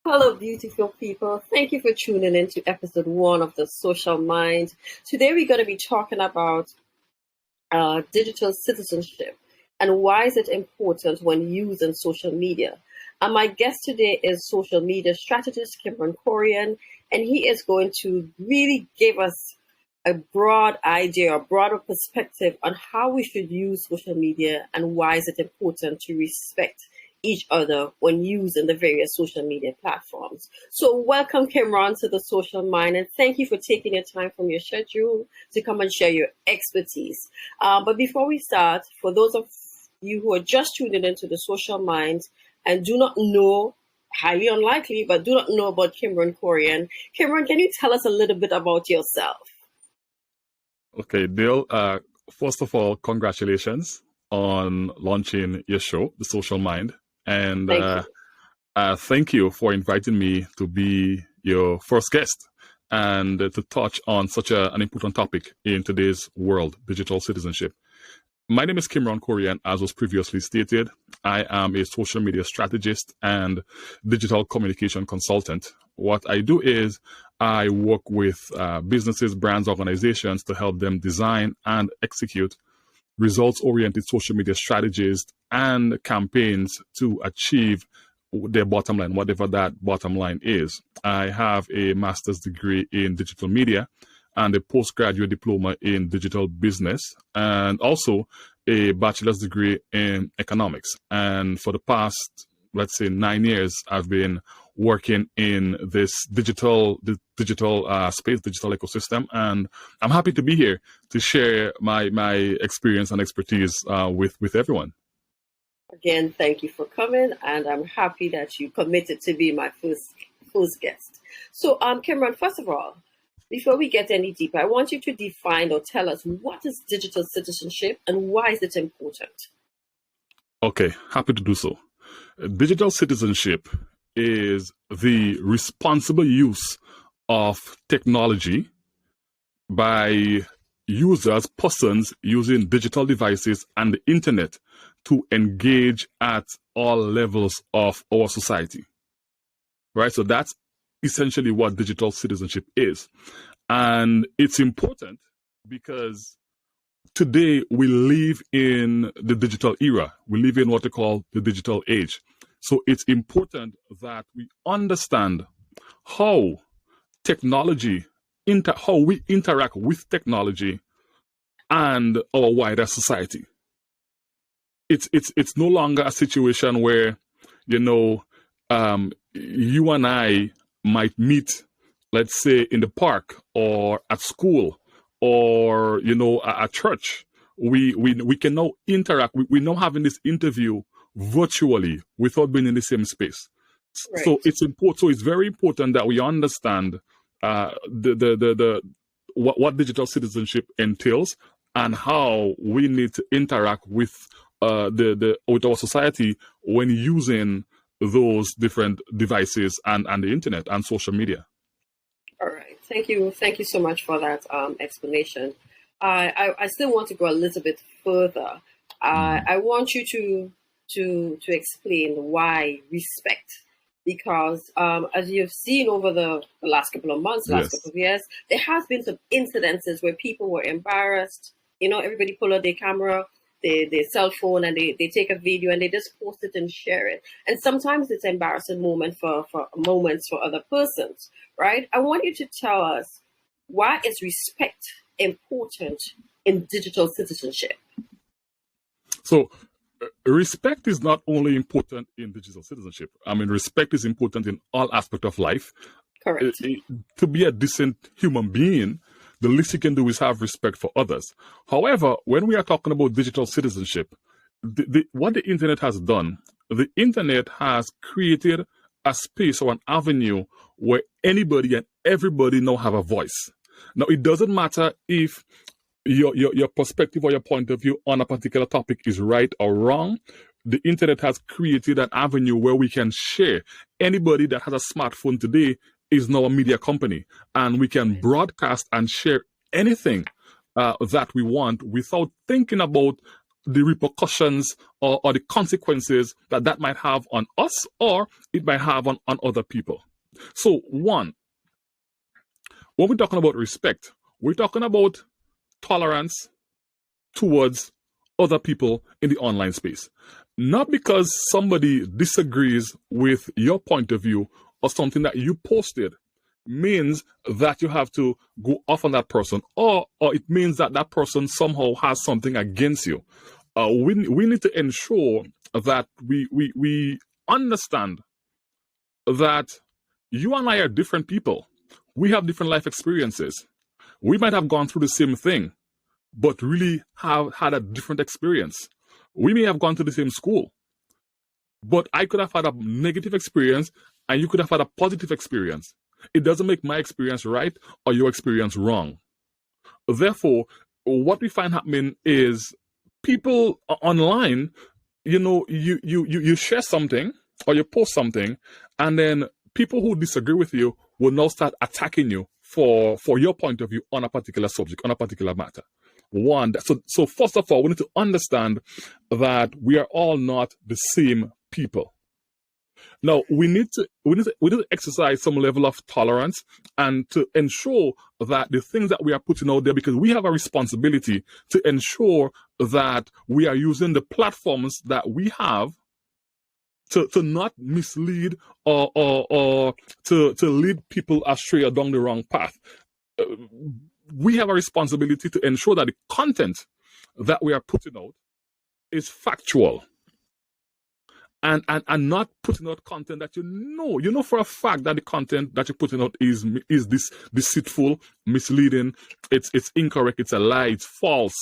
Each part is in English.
Hello, beautiful people. Thank you for tuning in to episode one of the Social Mind. Today, we're going to be talking about digital citizenship and why is it important when using social media. And my guest today is social media strategist Kimron Corian, and he is going to really give us a broad idea, a broader perspective on how we should use social media and why is it important to respect each other when using the various social media platforms. So welcome, Kimron, to the Social Mind, and thank you for taking your time from your schedule to come and share your expertise. But before we start, for those of you who are just tuning into the Social Mind and do not know, highly unlikely, but do not know about Kimron Corian, Kimron, can you tell us a little bit about yourself? Okay, Dale, first of all, congratulations on launching your show, The Social Mind. And thank you for inviting me to be your first guest and to touch on such an important topic in today's world, digital citizenship. My name is Kimron Corian, as was previously stated. I am a social media strategist and digital communication consultant. What I do is I work with businesses, brands, organizations to help them design and execute results-oriented social media strategies and campaigns to achieve their bottom line, whatever that bottom line is. I have a master's degree in digital media and a postgraduate diploma in digital business, and also a bachelor's degree in economics. And for the past, let's say, 9 years, I've been working in this digital space, digital ecosystem, and I'm happy to be here to share my experience and expertise with everyone. Again, thank you for coming, and I'm happy that you committed to be my first guest. So, Kimron, first of all, before we get any deeper, I want you to define or tell us what is digital citizenship and why is it important? Okay, happy to do so. Digital citizenship is the responsible use of technology by persons using digital devices and the internet to engage at all levels of our society. Right? So that's essentially what digital citizenship is. And it's important because today we live in the digital era. We live in what they call the digital age. So it's important that we understand how technology, how we interact with technology and our wider society. It's no longer a situation where, you and I might meet, let's say, in the park or at school or, at church. We can now interact. We're now having this interview virtually without being in the same space. Right. So it's important. So it's very important that we understand what digital citizenship entails and how we need to interact with with our society when using those different devices and the internet and social media. All right. Thank you so much for that explanation. I still want to go a little bit further. I want you to explain why respect, because as you've seen over the last couple of months, last couple of years, there has been some incidences where people were embarrassed. Everybody pull out their camera, their cell phone, and they take a video and they just post it and share it. And sometimes it's an embarrassing moment for other persons, right? I want you to tell us, why is respect important in digital citizenship? So respect is not only important in digital citizenship. I mean, respect is important in all aspects of life. Correct. To be a decent human being, the least you can do is have respect for others. However, when we are talking about digital citizenship, what the internet has done, the internet has created a space or an avenue where anybody and everybody now have a voice. Now, it doesn't matter if your perspective or your point of view on a particular topic is right or wrong. The internet has created an avenue where we can share. Anybody that has a smartphone today is now a media company, and we can broadcast and share anything that we want without thinking about the repercussions or the consequences that might have on us, or it might have on other people. So one, when we're talking about respect, we're talking about tolerance towards other people in the online space. Not because somebody disagrees with your point of view or something that you posted means that you have to go off on that person, or it means that that person somehow has something against you. We need to ensure that we understand that you and I are different people. We have different life experiences. We might have gone through the same thing, but really have had a different experience. We may have gone to the same school, but I could have had a negative experience and you could have had a positive experience. It doesn't make my experience right or your experience wrong. Therefore, what we find happening is people online, you share something or you post something, and then people who disagree with you will now start attacking you for your point of view on a particular subject, on a particular matter. So first of all, we need to understand that we are all not the same people. Now, we need to exercise some level of tolerance and to ensure that the things that we are putting out there, because we have a responsibility to ensure that we are using the platforms that we have to not mislead or to lead people astray or down the wrong path. We have a responsibility to ensure that the content that we are putting out is factual. And not putting out content that you know for a fact that the content that you're putting out is this deceitful, misleading, it's incorrect, it's a lie, it's false,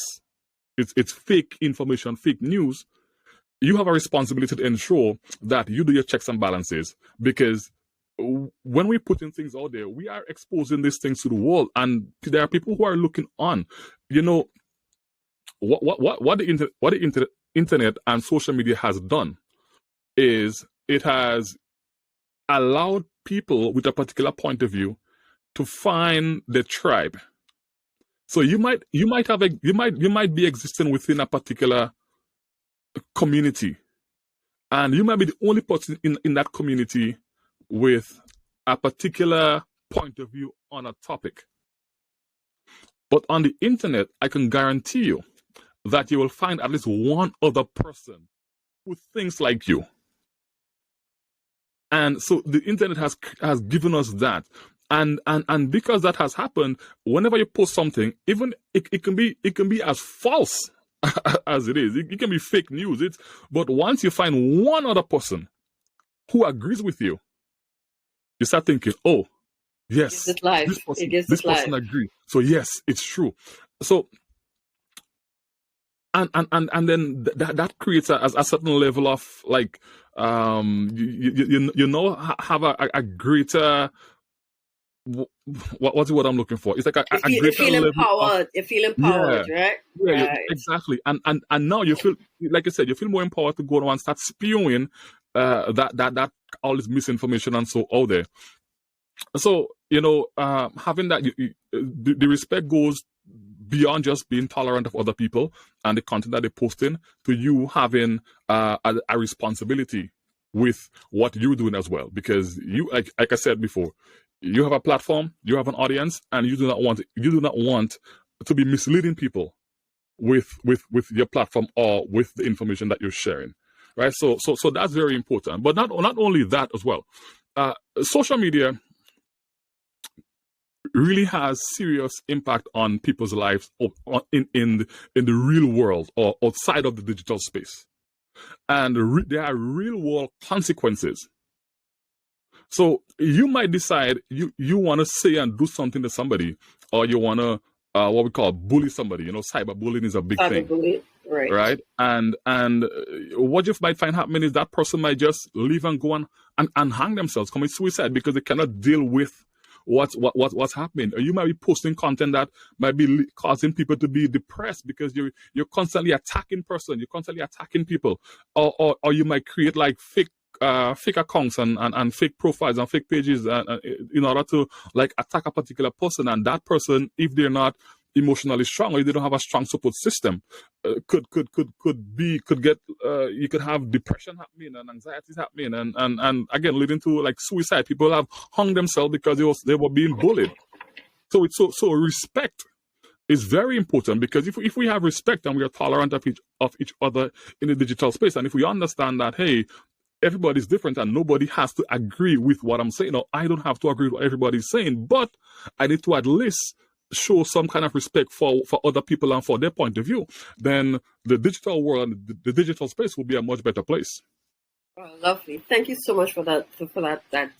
it's fake information, fake news. You have a responsibility to ensure that you do your checks and balances, because when we're putting things out there, we are exposing these things to the world, and there are people who are looking on. What the internet and social media has done is it has allowed people with a particular point of view to find their tribe. So you might be existing within a particular community, and you might be the only person in that community with a particular point of view on a topic. But on the internet, I can guarantee you that you will find at least one other person who thinks like you. And so the internet has given us that. And because that has happened, whenever you post something, even it can be as false as it is. It can be fake news. But once you find one other person who agrees with you, you start thinking, oh, yes, this person agrees. So yes, it's true. So and then that creates a certain level of like have a greater, what's the word I'm looking for? It's like a greater you feel empowered. You feel empowered, right? Yeah, right. Exactly. And now you feel, like I said, you feel more empowered to go on and start spewing that all this misinformation and so out there. So having that, the respect goes beyond just being tolerant of other people and the content that they're posting, to you having a responsibility with what you're doing as well. Because you, like I said before, you have a platform, you have an audience, and you do not want to be misleading people with your platform or with the information that you're sharing, right? So that's very important. But not only that as well, social media really has serious impact on people's lives in the real world or outside of the digital space, and there are real world consequences. So you might decide you want to say and do something to somebody, or you want to what we call bully somebody. Cyberbullying is a big thing, right? And what you might find happening is that person might just leave and go and hang themselves, commit suicide, because they cannot deal with what's happening. Or you might be posting content that might be causing people to be depressed because you're constantly attacking person, you're constantly attacking people, or you might create like fake accounts and fake profiles and fake pages in order to like attack a particular person, and that person, if they're not emotionally strong, or you don't have a strong support system, you could have depression happening and anxieties happening, and again leading to like suicide. People have hung themselves because they were being bullied. So it's so respect is very important, because if we have respect and we are tolerant of each other in the digital space, and if we understand that, hey, everybody's different and nobody has to agree with what I'm saying, or I don't have to agree with what everybody's saying, but I need to at least show some kind of respect for other people and for their point of view, then the digital world and the digital space will be a much better place. Oh, lovely. Thank you so much for that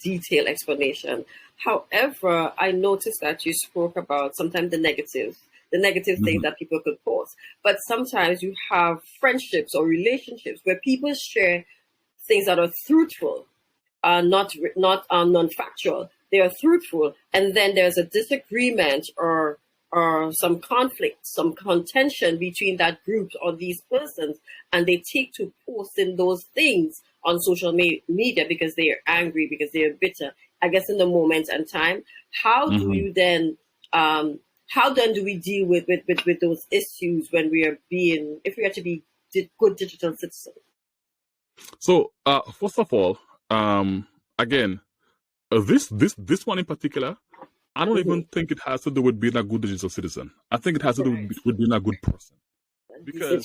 detailed explanation. However, I noticed that you spoke about sometimes the negative things that people could post. But sometimes you have friendships or relationships where people share things that are truthful, not non-factual. They are truthful, and then there's a disagreement or some conflict, some contention between that group or these persons, and they take to posting those things on social media because they are angry, because they are bitter, I guess, in the moment and time. How do you then how then do we deal with those issues when we are if we are to be good digital citizens? So first of all, again, this one in particular, I don't even think it has to do with being a good digital citizen. I think it has to do with being a good person. Because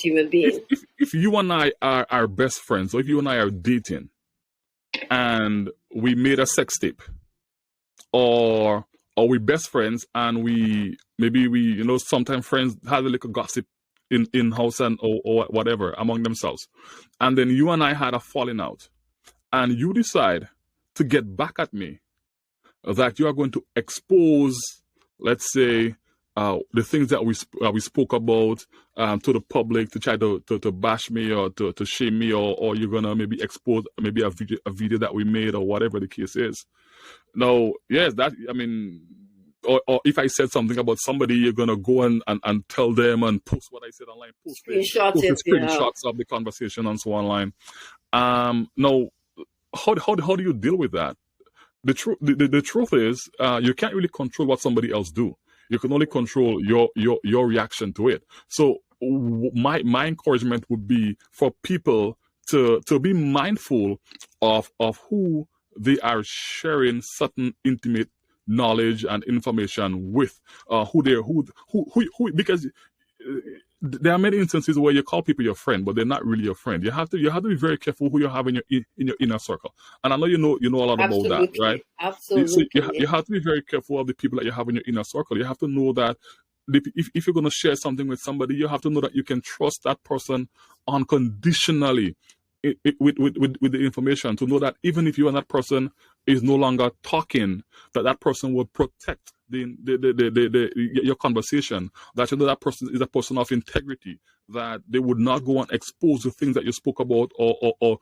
if you and I are our best friends, or if you and I are dating, and we made a sex tape, or we best friends, and we sometimes friends have a little gossip in house and or whatever among themselves, and then you and I had a falling out, and you decide to get back at me, that you are going to expose, let's say, the things that we spoke about to the public, to try to bash me or to shame me, or you're gonna maybe expose maybe a video that we made, or whatever the case is. Now, yes, that, I mean, or if I said something about somebody, you're gonna go and tell them and post what I said online, post the screenshots of the conversation and so online. Now, how do you deal with that? The truth is, you can't really control what somebody else do. You can only control your reaction to it. So my encouragement would be for people to be mindful of who they are sharing certain intimate knowledge and information with, because there are many instances where you call people your friend, but they're not really your friend. You have to be very careful who you have in your inner circle. And I know you know a lot about that, right? Absolutely. So you have to be very careful of the people that you have in your inner circle. You have to know that if you're going to share something with somebody, you have to know that you can trust that person unconditionally with the information, to know that even if you and that person is no longer talking, that person will protect your conversation, that you know that person is a person of integrity, that they would not go and expose the things that you spoke about, or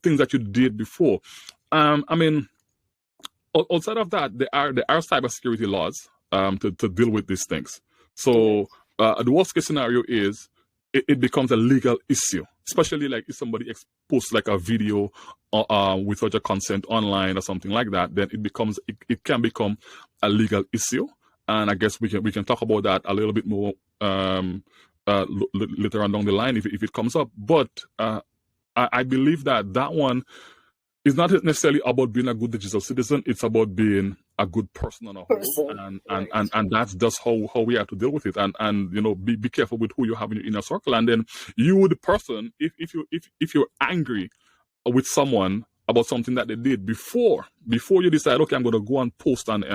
things that you did before. I mean, outside of that, there are cybersecurity laws to deal with these things. So the worst case scenario is it becomes a legal issue, especially like if somebody posts like a video without your consent online or something like that. Then it can become a legal issue, and I guess we can talk about that a little bit more later on down the line if it comes up. But I believe that one is not necessarily about being a good digital citizen. It's about being a good person on a whole, and that's just how we have to deal with it. And be careful with who you have in your inner circle. And then you, the person, if you're angry with someone about something that they did before you decide, okay, I'm going to go and post and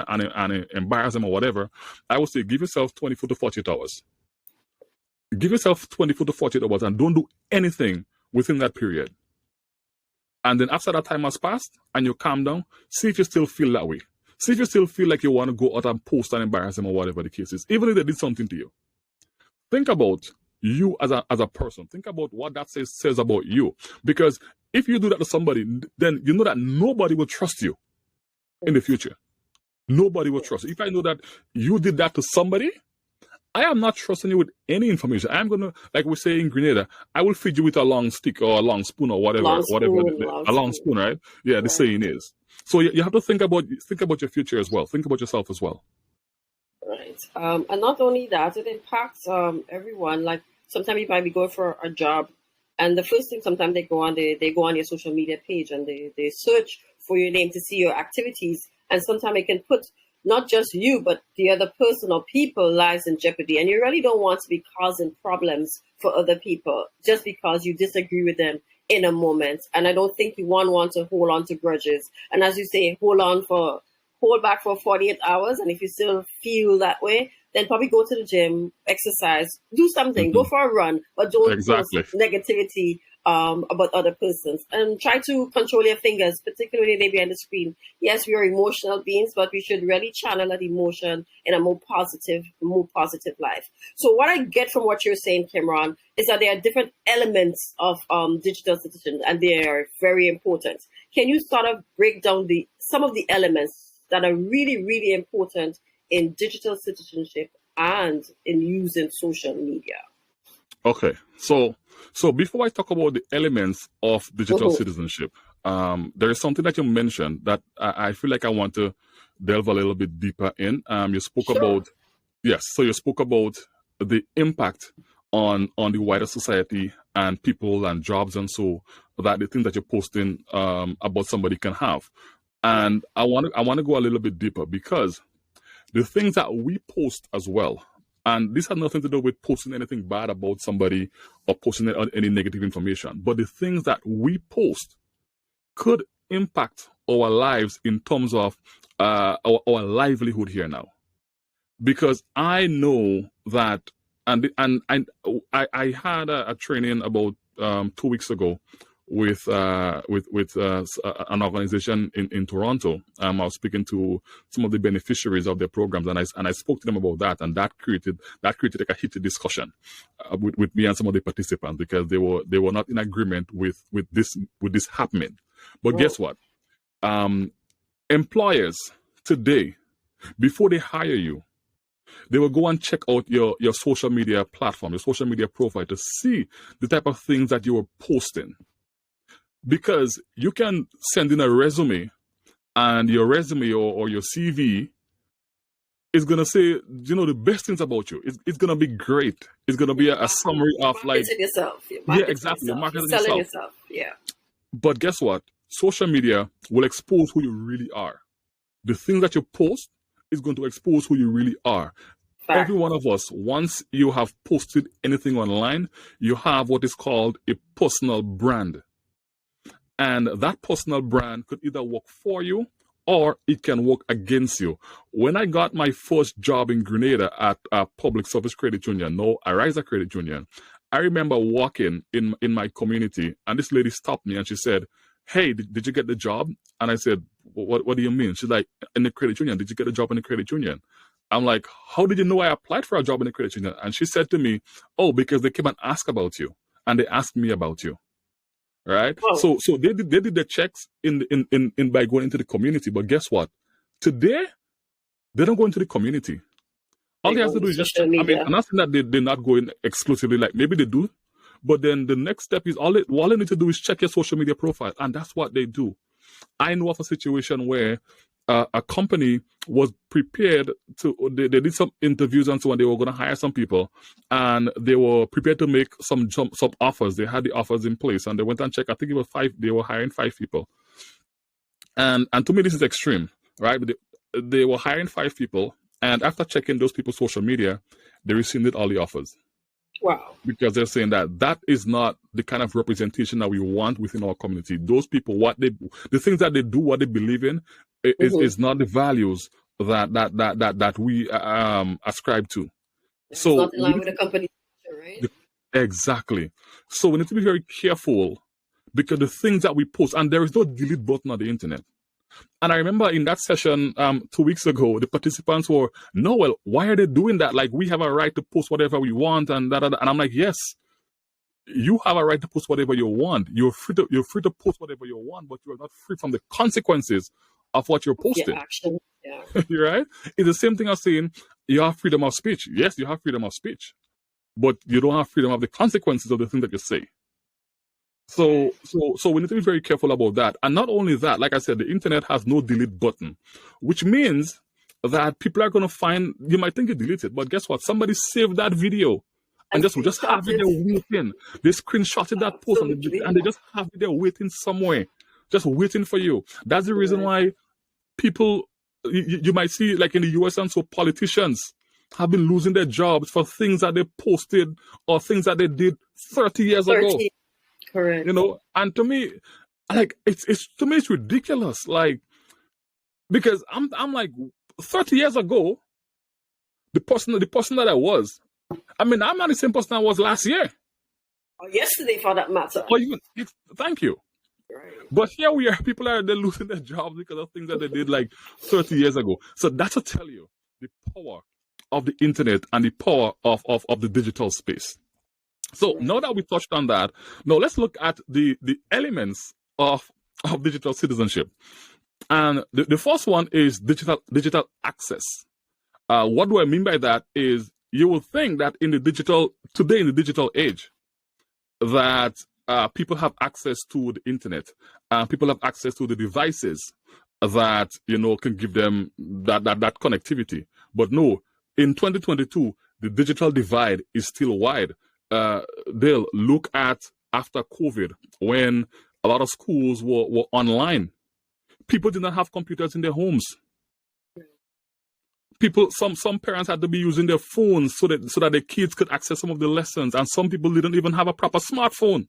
embarrass them or whatever, I would say give yourself 24 to 48 hours. Give yourself 24 to 48 hours and don't do anything within that period. And then after that time has passed and you calm down, see if you still feel that way. See if you still feel like you want to go out and post and embarrass them or whatever the case is, even if they did something to you. Think about you as a person. Think about what that says about you. Because if you do that to somebody, then you know that nobody will trust you in the future. Nobody will trust you. If I know that you did that to somebody, I am not trusting you with any information. I'm going to, like we say in Grenada, I will feed you with a long stick or a long spoon or whatever. A long spoon, right? Yeah, the saying is. So you have to think about your future as well. Think about yourself as well. Right. And not only that, it impacts everyone. Like sometimes you might be going for a job, and the first thing sometimes they go on your social media page and they search for your name to see your activities, and sometimes it can put not just you but the other person or people lives in jeopardy, and you really don't want to be causing problems for other people just because you disagree with them in a moment. And I don't think you want to hold on to grudges, and as you say, hold back for 48 hours. And if you still feel that way, then probably go to the gym, exercise, do something, go Hmm. for a run, but don't post Exactly. negativity about other persons. And try to control your fingers, particularly they behind the screen. Yes, we are emotional beings, but we should really channel that emotion in a more positive life. So what I get from what you're saying, Cameron, is that there are different elements of digital citizen, and they are very important. Can you sort of break down the some of the elements that are really, really important in digital citizenship and in using social media? Okay, so before I talk about the elements of digital Mhm. citizenship, there is something that you mentioned that I feel like I want to delve a little bit deeper in. You spoke Sure. about, yes, so you spoke about the impact on the wider society and people and jobs, and so that the things that you're posting about somebody can have. Yeah. And I want to go a little bit deeper because the things that we post as well, and this has nothing to do with posting anything bad about somebody or posting any negative information, but the things that we post could impact our lives in terms of our livelihood here now. Because I know that, and I had a training about 2 weeks ago with an organization in Toronto. I was speaking to some of the beneficiaries of their programs, and I spoke to them about that, and that created like a heated discussion with me and some of the participants because they were not in agreement with this happening. But Mm. guess what? Um, Employers today, before they hire you, they will go and check out your social media platform, your social media profile to see the type of things that you are posting. Because you can send in a resume, and your resume or your CV is going to say, the best things about you. It's going to be great. It's going to be a summary You're of like, marketing yourself. You're yeah, marketing exactly. You're yourself. You're marketing selling yourself. yourself. Yeah. But guess what? Social media will expose who you really are. The things that you post is going to expose who you really are. Every Fact. one of us, once you have posted anything online, you have what is called a personal brand. And that personal brand could either work for you or it can work against you. When I got my first job in Grenada at a public service credit union, no, a riser credit union, I remember walking in my community, and this lady stopped me and she said, "Hey, did you get the job?" And I said, what do you mean? She's like, "In the credit union. Did you get a job in the credit union?" I'm like, "How did you know I applied for a job in the credit union?" And she said to me, "Oh, because they came and asked about you, and they asked me about you." Right? Oh, So they did the checks in by going into the community. But guess what? Today they don't go into the community. All they they go have to on do is just check. social I mean, media. I'm not saying that they're not going exclusively, like maybe they do, but then the next step is all they need to do is check your social media profile, and that's what they do. I know of a situation where a company was prepared they did some interviews and so on. They were going to hire some people, and they were prepared to make some offers. They had the offers in place, and they went and checked. I think it was five. They were hiring five people, and to me this is extreme, right? But they were hiring five people, and after checking those people's social media, they rescinded all the offers Wow. because they're saying that that is not the kind of representation that we want within our community. Those people, the things that they do, what they believe in, Mm-hmm. is not the values that we ascribe to. It's So not in we line need with the company culture, right? exactly. So we need to be very careful because the things that we post, and there is no delete button on the internet. And I remember in that session 2 weeks ago, the participants were, "No, well, why are they doing that? Like, we have a right to post whatever we want," and that. And I'm like, yes, you have a right to post whatever you want. You're free to post whatever you want, but you are not free from the consequences of what you're Your posting. action. Yeah. Right? It's the same thing as saying you have freedom of speech. Yes, you have freedom of speech, but you don't have freedom of the consequences of the thing that you say. Right. So we need to be very careful about that. And not only that, like I said, the internet has no delete button, which means that people are going to find. You might think you deleted, but guess what? Somebody saved that video and just have it there waiting. They screenshotted that post and they just have it there waiting somewhere, just waiting for you. That's the reason why people, you might see, like in the US and so, politicians have been losing their jobs for things that they posted or things that they did 30 years ago. Correct. You know, and to me, like it's to me it's ridiculous. Like, because I'm like 30 years ago, the person that I was, I mean, I'm not the same person I was last year. Or yesterday, for that matter. Or even, thank you. Right. But here we are, people they're losing their jobs because of things that they did like 30 years ago. So that's to tell you the power of the internet and the power of the digital space. So now that we touched on that, now let's look at the elements of digital citizenship. And the first one is digital access. What do I mean by that is, you will think that in the digital age, that people have access to the internet, people have access to the devices that, you know, can give them that connectivity. But no, in 2022, the digital divide is still wide. They'll look at after COVID, when a lot of schools were online. People did not have computers in their homes. Some parents had to be using their phones so that their kids could access some of the lessons, and some people didn't even have a proper smartphone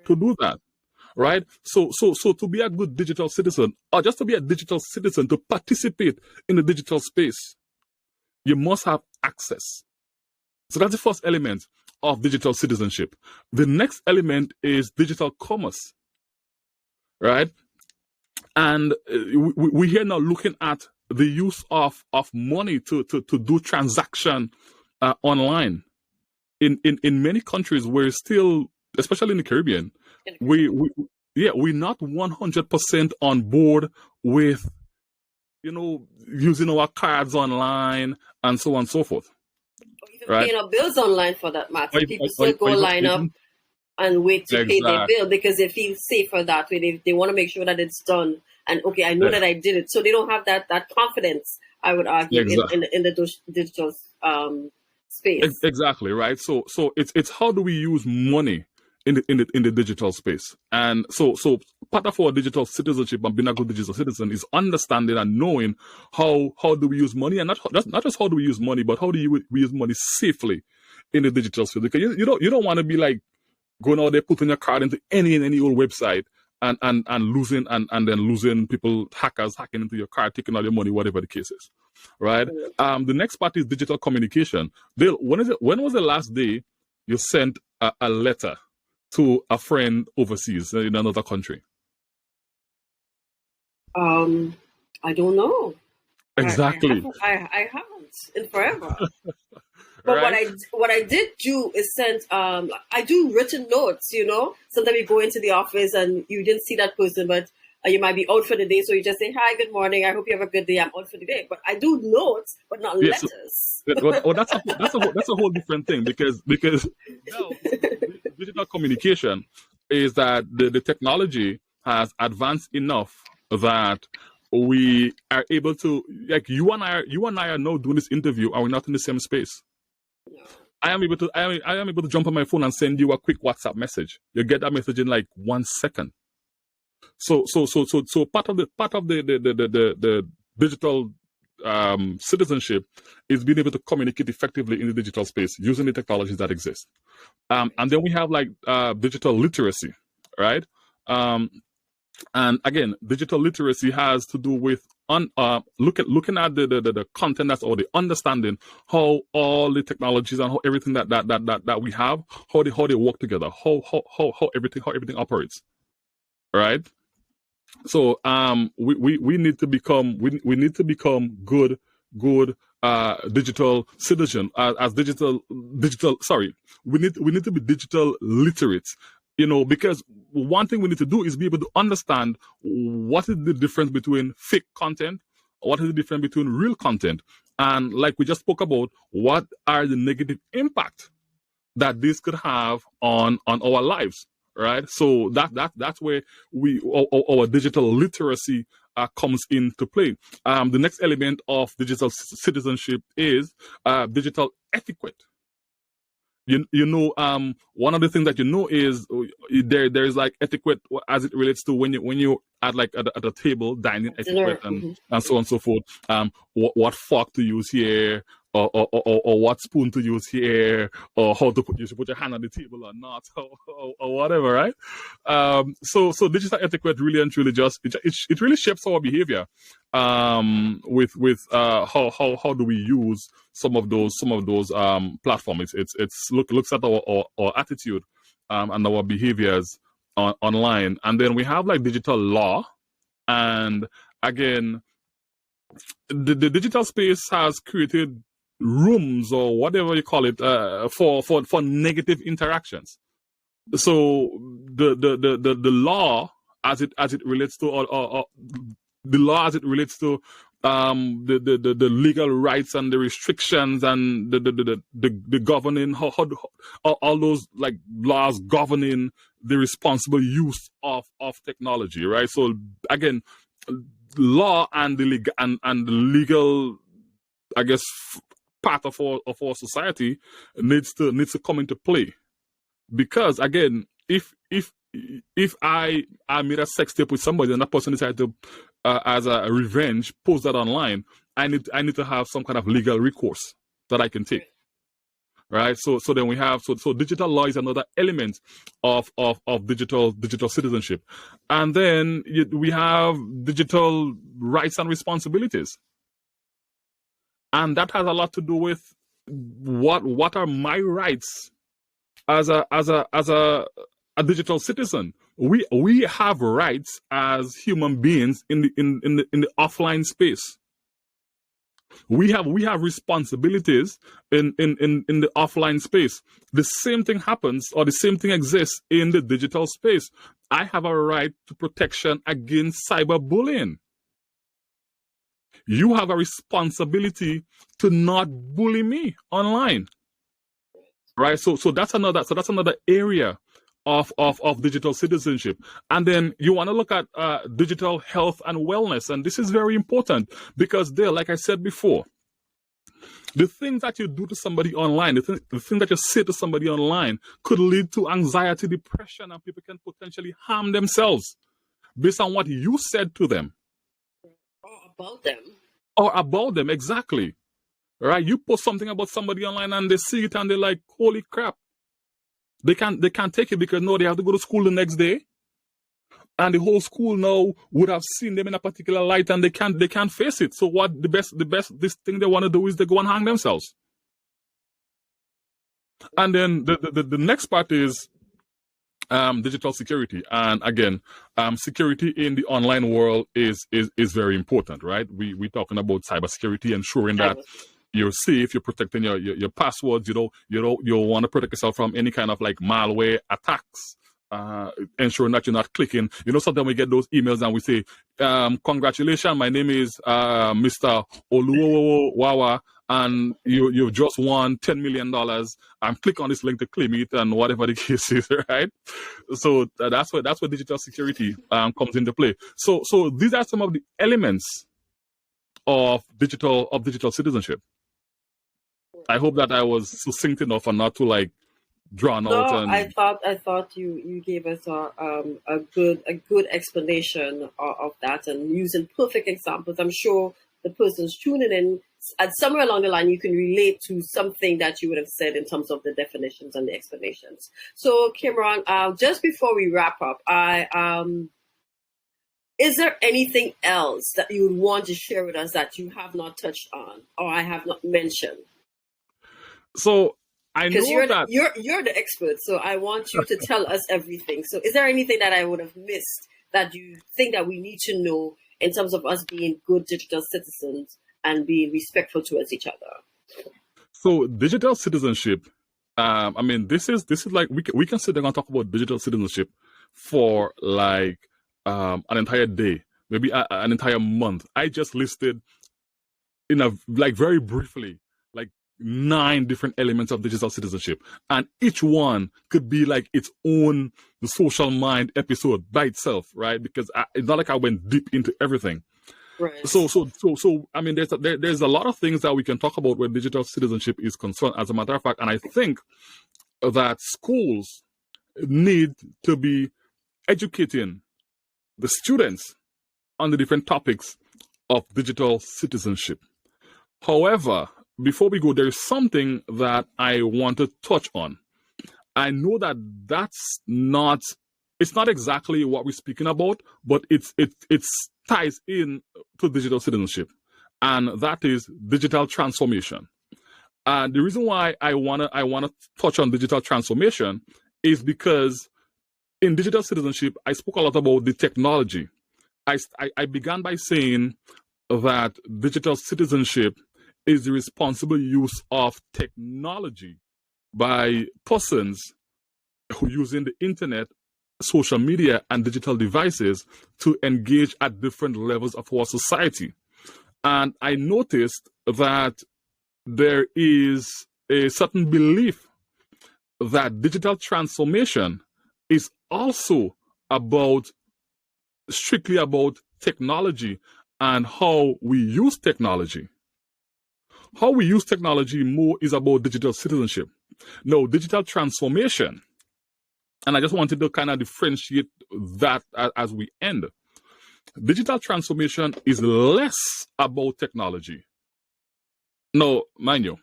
to do that, right? So to be a good digital citizen, or just to be a digital citizen, to participate in the digital space, you must have access. So that's the first element of digital citizenship. The next element is digital commerce, right? And we're here now looking at the use of money to do transaction online. In many countries, we're still, especially in the Caribbean, we're not 100% on board with, you know, using our cards online and so on and so forth. Or even paying our bills online, for that matter. People still go line up and wait to pay their bill because they feel safer that way. They want to make sure that it's done. And okay, I know that I did it. So they don't have that confidence, I would argue, in the digital space. Exactly, right. So it's how do we use money in the digital space? And so part of our digital citizenship and being a good digital citizen is understanding and knowing how do we use money, and not just how do we use money, but how do we use money safely in the digital space. Because you don't want to be like going out there, putting your card into any old website and losing and then losing hackers hacking into your card, taking all your money, whatever the case is, right? The next part is digital communication. Dale, when was the last day you sent a letter to a friend overseas in another country? I don't know. Exactly. I haven't in forever. But right? what I did do is send, I do written notes, you know. Sometimes you go into the office and you didn't see that person, but you might be out for the day. So you just say, hi, good morning. I hope you have a good day. I'm out for the day. But I do notes, but not letters. That's a whole different thing because now, digital communication is that the technology has advanced enough that we are able to, like you and I are now doing this interview, and we're not in the same space. No. I am able to jump on my phone and send you a quick WhatsApp message. You get that message in like 1 second. So part of the digital citizenship is being able to communicate effectively in the digital space using the technologies that exist. And then we have like digital literacy, right? And again, digital literacy has to do with looking at the content or the understanding how all the technologies and how everything that we have, how they work together, how everything operates, right? So we need to become good digital citizen as digital. Sorry, we need to be digital literate. You know, because one thing we need to do is be able to understand what is the difference between fake content, what is the difference between real content, and like we just spoke about, what are the negative impact that this could have on our lives, right? So that's where our digital literacy comes into play. The next element of digital citizenship is digital etiquette. One of the things that is there's like etiquette as it relates to when you at a table dining etiquette and so on and so forth. What fork to use here, or what spoon to use here, or how to you should put your hand on the table or not, or whatever, right? So digital etiquette really and truly it really shapes our behavior. With how do we use some of those platforms? It's looks at our attitude and our behaviors online, and then we have like digital law, and again, the digital space has created rooms or whatever you call it for negative interactions. So the law as it relates to the law as it relates to the legal rights and the restrictions and the governing how all those like laws governing the responsible use of technology, right? So again, law and the legal, I guess, part of our society needs to come into play, because again, if I made a sex tape with somebody and that person decided to as a revenge post that online, I need to have some kind of legal recourse that I can take, right? So then we have so digital law is another element of digital citizenship, and then we have digital rights and responsibilities, and that has a lot to do with what are my rights as a digital citizen. We have rights as human beings in the offline space. We have responsibilities in the offline space. The same thing happens, or the same thing exists in the digital space. I have a right to protection against cyberbullying. You have a responsibility to not bully me online, right? So that's another area of digital citizenship. And then you want to look at digital health and wellness, and this is very important because there, like I said before, the things that you do to somebody online, the thing that you say to somebody online could lead to anxiety, depression, and people can potentially harm themselves based on what you said to them. Or about them, exactly. Right? You post something about somebody online and they see it and they're like, holy crap. They can't take it because no, they have to go to school the next day. And the whole school now would have seen them in a particular light and they can't face it. So what the best this thing they want to do is they go and hang themselves. And then the next part is digital security. And again, security in the online world is very important, right? We're talking about cybersecurity, ensuring that you're safe, you're protecting your passwords, you want to protect yourself from any kind of like malware attacks, ensuring that you're not clicking. Sometimes we get those emails and we say, congratulations, my name is Mr. Oluwawa, and you've just won $10 million, and click on this link to claim it, and whatever the case is, right? So that's where digital security comes into play. So these are some of the elements of digital citizenship. I hope that I was succinct enough and not to like drawn out. And I thought you gave us a good explanation of that, and using perfect examples. I'm sure the person's tuning in, and somewhere along the line you can relate to something that you would have said in terms of the definitions and the explanations. So Cameron, just before we wrap up, is there anything else that you would want to share with us that you have not touched on or I have not mentioned? So I know you're that you're the expert, so I want you to tell us everything. So is there anything that I would have missed that you think that we need to know in terms of us being good digital citizens and being respectful towards each other? So digital citizenship, I mean, this is like we can sit there and talk about digital citizenship for like an entire day, maybe an entire month. I just listed in a like very briefly like 9 different elements of digital citizenship, and each one could be like its own the social mind episode by itself, right? Because it's not like I went deep into everything. Right. So I mean, there's a lot of things that we can talk about where digital citizenship is concerned, as a matter of fact, and I think that schools need to be educating the students on the different topics of digital citizenship. However, before we go, there is something that I want to touch on. I know that it's not exactly what we're speaking about, but it ties in to digital citizenship, and that is digital transformation. And the reason why I wanna touch on digital transformation is because in digital citizenship, I spoke a lot about the technology. I began by saying that digital citizenship is the responsible use of technology by persons who using the internet, social media, and digital devices to engage at different levels of our society. And I noticed that there is a certain belief that digital transformation is also strictly about technology and how we use technology. How we use technology more is about digital citizenship. No, digital transformation, and I just wanted to kind of differentiate that as we end. Digital transformation is less about technology. No, mind you,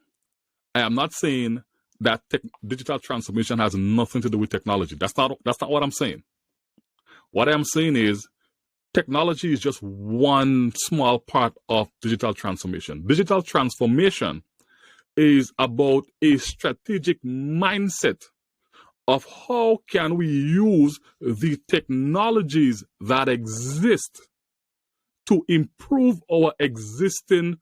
I am not saying that digital transformation has nothing to do with technology. That's not what I'm saying. What I'm saying is technology is just one small part of digital transformation. Digital transformation is about a strategic mindset of how can we use the technologies that exist to improve our existing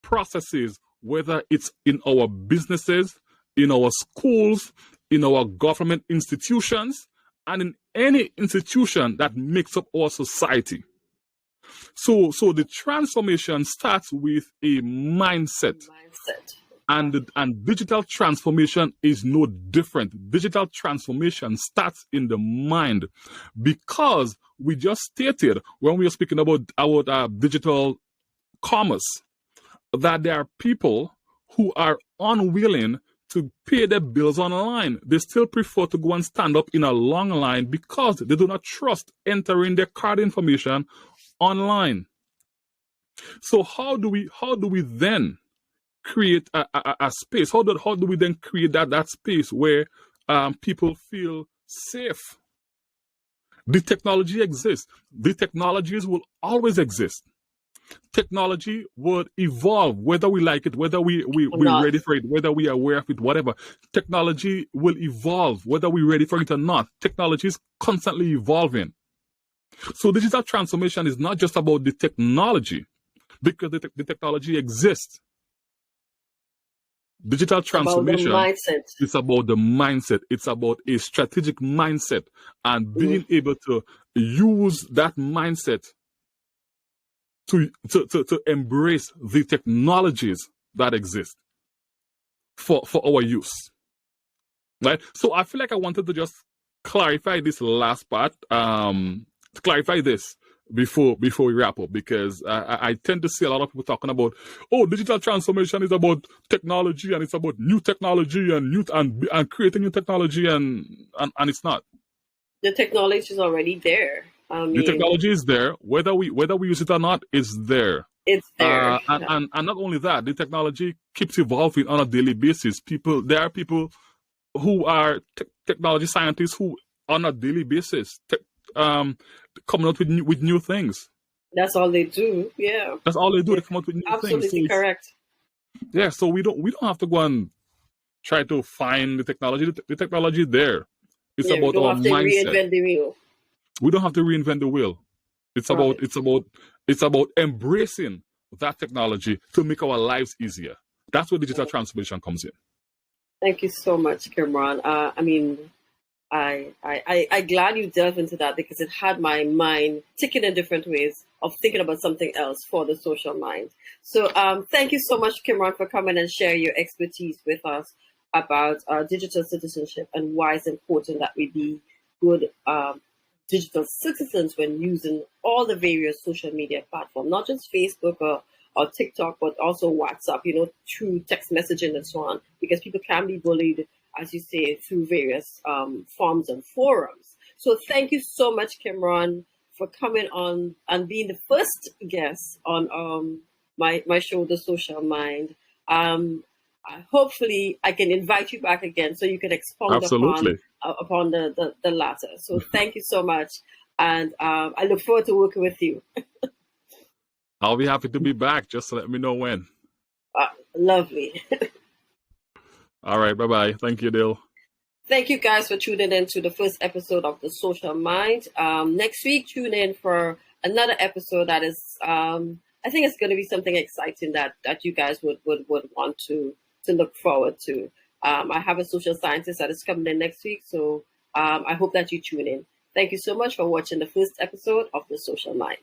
processes, whether it's in our businesses, in our schools, in our government institutions, and in any institution that makes up our society. So the transformation starts with a mindset. And digital transformation is no different. Digital transformation starts in the mind, because we just stated when we were speaking about digital commerce that there are people who are unwilling to pay their bills online. They still prefer to go and stand up in a long line because they do not trust entering their card information online. So how do we then create a space? How do we then create that space where people feel safe? The technology exists. The technologies will always exist. Technology would evolve, whether we like it, whether we're ready for it, whether we are aware of it, whatever. Technology will evolve, whether we're ready for it or not. Technology is constantly evolving. So digital transformation is not just about the technology, because the technology exists. Digital transformation is about the mindset. It's about a strategic mindset and being able to use that mindset to embrace the technologies that exist for our use. Right? So I feel like I wanted to just clarify this last part, to clarify this before we wrap up, because I tend to see a lot of people talking about, digital transformation is about technology and it's about new technology and creating new technology, and it's not. The technology is already there. The technology is there, whether we use it or not. It's there. It's there, and not only that, the technology keeps evolving on a daily basis. There are people who are technology scientists who, on a daily basis, coming out with new things. That's all they do. Yeah. That's all they do. They come out with new things. Absolutely correct. Yeah. So we don't have to go and try to find the technology. The technology is there. It's about our mindset. Reinvent the wheel. We don't have to reinvent the wheel. It's about embracing that technology to make our lives easier. That's where digital transformation comes in. Thank you so much, Cameron. I glad you delved into that because it had my mind ticking in different ways of thinking about something else for the social mind. So thank you so much, Kimron, for coming and sharing your expertise with us about digital citizenship and why it's important that we be good digital citizens when using all the various social media platforms, not just Facebook or TikTok, but also WhatsApp, through text messaging and so on, because people can be bullied, as you say, through various forms and forums. So thank you so much, Kimron, for coming on and being the first guest on my show, The Social Mind. Hopefully, I can invite you back again so you can expound Absolutely. upon the latter. So thank you so much, and I look forward to working with you. I'll be happy to be back. Just let me know when. Lovely. All right. Bye-bye. Thank you, Dil. Thank you guys for tuning in to the first episode of The Social Mind. Next week, tune in for another episode that is, I think it's going to be something exciting that you guys would want to look forward to. I have a social scientist that is coming in next week, so I hope that you tune in. Thank you so much for watching the first episode of The Social Mind.